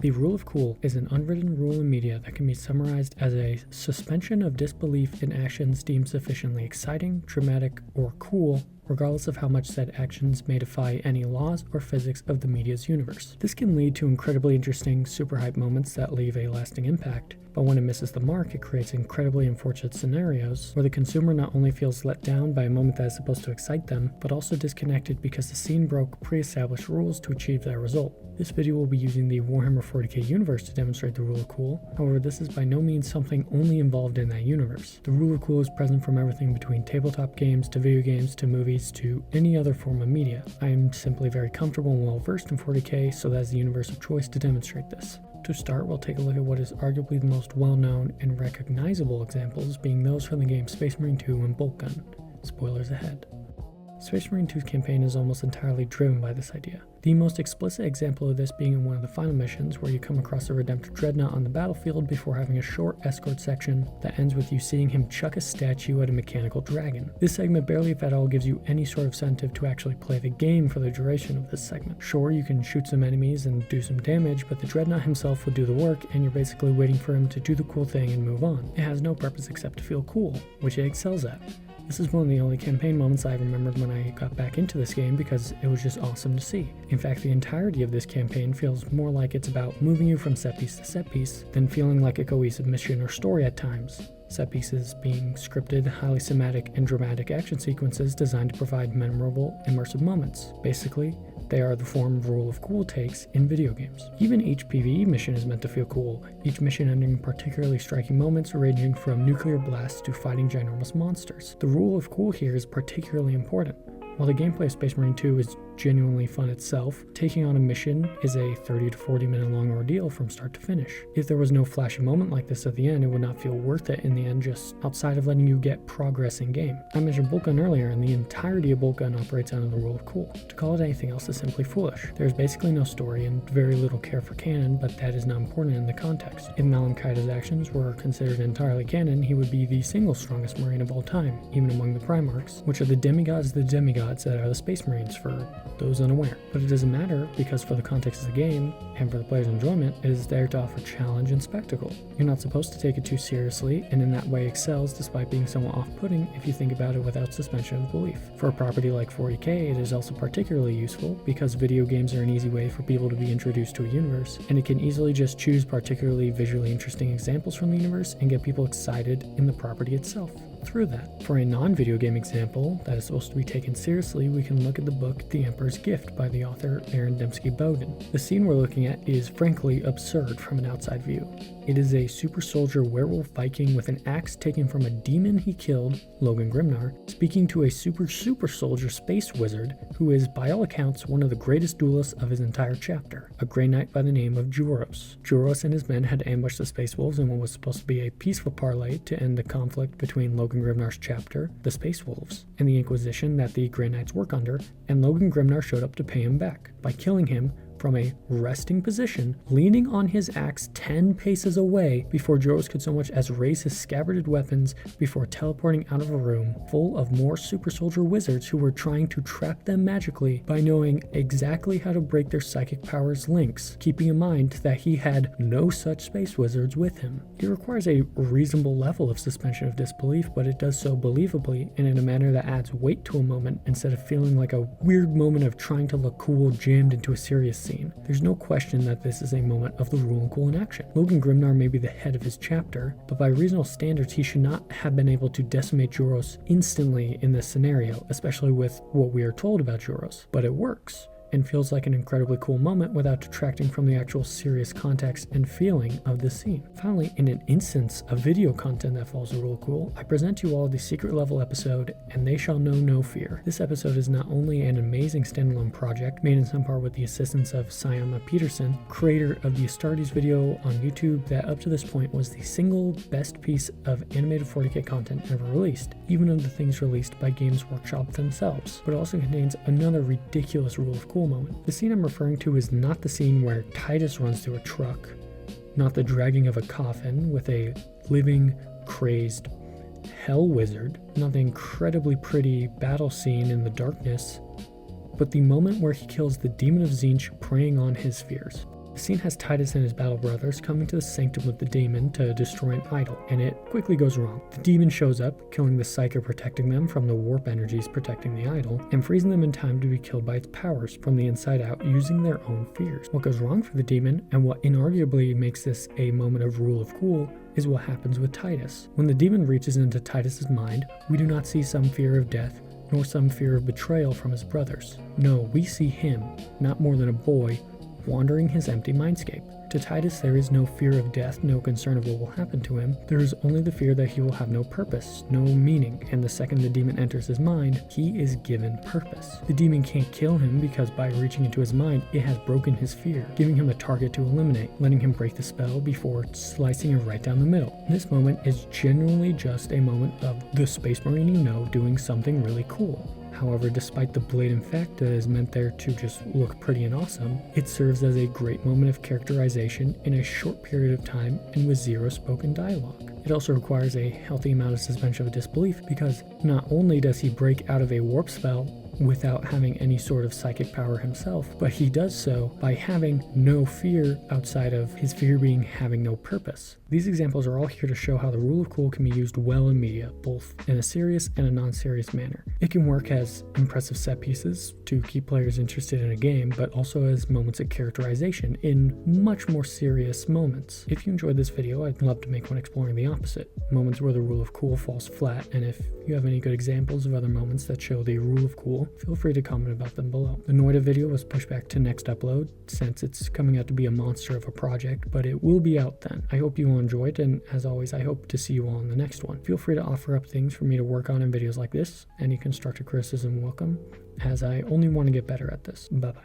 The rule of cool is an unwritten rule in media that can be summarized as a suspension of disbelief in actions deemed sufficiently exciting, dramatic, or cool, regardless of how much said actions may defy any laws or physics of the media's universe. This can lead to incredibly interesting, super hype moments that leave a lasting impact, but when it misses the mark, it creates incredibly unfortunate scenarios where the consumer not only feels let down by a moment that is supposed to excite them, but also disconnected because the scene broke pre-established rules to achieve that result. This video will be using the Warhammer 40k universe to demonstrate the rule of cool. However, this is by no means something only involved in that universe. The rule of cool is present from everything between tabletop games to video games to movies to any other form of media. I am simply very comfortable and well versed in 40k, so that is the universe of choice to demonstrate this. To start, we'll take a look at what is arguably the most well-known and recognizable examples, being those from the game Space Marine 2 and Boltgun. Spoilers ahead. Space Marine 2's campaign is almost entirely driven by this idea. The most explicit example of this being in one of the final missions where you come across a redemptive dreadnought on the battlefield before having a short escort section that ends with you seeing him chuck a statue at a mechanical dragon. This segment barely if at all gives you any sort of incentive to actually play the game for the duration of this segment. Sure, you can shoot some enemies and do some damage, but the dreadnought himself will do the work and you're basically waiting for him to do the cool thing and move on. It has no purpose except to feel cool, which it excels at. This is one of the only campaign moments I remembered when I got back into this game because it was just awesome to see. In fact, the entirety of this campaign feels more like it's about moving you from set piece to set piece than feeling like a cohesive mission or story at times. Set pieces being scripted, highly cinematic, and dramatic action sequences designed to provide memorable, immersive moments. Basically, they are the form rule of cool takes in video games. Even each PvE mission is meant to feel cool, each mission ending in particularly striking moments ranging from nuclear blasts to fighting ginormous monsters. The rule of cool here is particularly important. While the gameplay of Space Marine 2 is genuinely fun itself, taking on a mission is a 30 to 40 minute long ordeal from start to finish. If there was no flashy moment like this at the end, it would not feel worth it in the end, just outside of letting you get progress in game. I mentioned Boltgun earlier, and the entirety of Boltgun operates under the rule of cool. To call it anything else is simply foolish. There's basically no story and very little care for canon, but that is not important in the context. If Malum Kaida's actions were considered entirely canon, he would be the single strongest Marine of all time, even among the Primarchs, which are the demigods that are the Space Marines for those unaware. But it doesn't matter because for the context of the game, and for the player's enjoyment, it is there to offer challenge and spectacle. You're not supposed to take it too seriously, and in that way excels despite being somewhat off-putting if you think about it without suspension of belief. For a property like 40k, it is also particularly useful because video games are an easy way for people to be introduced to a universe, and it can easily just choose particularly visually interesting examples from the universe and get people excited in the property itself through that. For a non-video game example that is supposed to be taken seriously, we can look at the book The Emperor's Gift by the author Aaron Dembski-Bowden. The scene we're looking at is frankly absurd from an outside view. It is a super soldier werewolf Viking with an axe taken from a demon he killed, Logan Grimnar, speaking to a super soldier space wizard who is by all accounts one of the greatest duelists of his entire chapter, a Grey Knight by the name of Juros. Juros and his men had ambushed the Space Wolves in what was supposed to be a peaceful parley to end the conflict between Logan Grimnar's chapter, the Space Wolves, and the Inquisition that the Grey Knights work under, and Logan Grimnar showed up to pay him back by killing him from a resting position, leaning on his axe 10 paces away before Juros could so much as raise his scabbarded weapons before teleporting out of a room full of more super soldier wizards who were trying to trap them magically by knowing exactly how to break their psychic powers links, keeping in mind that he had no such space wizards with him. It requires a reasonable level of suspension of disbelief, but it does so believably and in a manner that adds weight to a moment instead of feeling like a weird moment of trying to look cool jammed into a serious scene. There's no question that this is a moment of the rule and cool in action. Logan Grimnar may be the head of his chapter, but by reasonable standards he should not have been able to decimate Juros instantly in this scenario, especially with what we are told about Juros. But it works, and feels like an incredibly cool moment without detracting from the actual serious context and feeling of the scene. Finally, in an instance of video content that follows the rule cool, I present to you all the secret level episode, And They Shall Know No Fear. This episode is not only an amazing standalone project, made in some part with the assistance of Syama Peterson, creator of the Astartes video on YouTube that up to this point was the single best piece of animated 40k content ever released, even of the things released by Games Workshop themselves, but also contains another ridiculous rule of cool moment. The scene I'm referring to is not the scene where Titus runs through a truck, not the dragging of a coffin with a living, crazed hell wizard, not the incredibly pretty battle scene in the darkness, but the moment where he kills the demon of Tzeentch preying on his fears. The scene has Titus and his battle brothers coming to the sanctum with the demon to destroy an idol, and it quickly goes wrong. The demon shows up, killing the psyker protecting them from the warp energies protecting the idol, and freezing them in time to be killed by its powers from the inside out using their own fears. What goes wrong for the demon, and what inarguably makes this a moment of rule of cool, is what happens with Titus. When the demon reaches into Titus's mind, we do not see some fear of death, nor some fear of betrayal from his brothers. No, we see him, not more than a boy, wandering his empty mindscape. To Titus, there is no fear of death, no concern of what will happen to him. There is only the fear that he will have no purpose, no meaning, and the second the demon enters his mind, he is given purpose. The demon can't kill him because by reaching into his mind, it has broken his fear, giving him a target to eliminate, letting him break the spell before slicing it right down the middle. This moment is genuinely just a moment of the Space Marine you know doing something really cool. However, despite the blatant fact that it is meant there to just look pretty and awesome, it serves as a great moment of characterization in a short period of time and with zero spoken dialogue. It also requires a healthy amount of suspension of disbelief because not only does he break out of a warp spell without having any sort of psychic power himself, but he does so by having no fear outside of his fear being having no purpose. These examples are all here to show how the rule of cool can be used well in media, both in a serious and a non-serious manner. It can work as impressive set pieces to keep players interested in a game, but also as moments of characterization in much more serious moments. If you enjoyed this video, I'd love to make one exploring the opposite, moments where the rule of cool falls flat, and if you have any good examples of other moments that show the rule of cool, feel free to comment about them below. The Noida video was pushed back to next upload since it's coming out to be a monster of a project, but it will be out then. I hope you all enjoyed, and as always, I hope to see you all in the next one. Feel free to offer up things for me to work on in videos like this. Any constructive criticism welcome, as I only want to get better at this. Bye bye.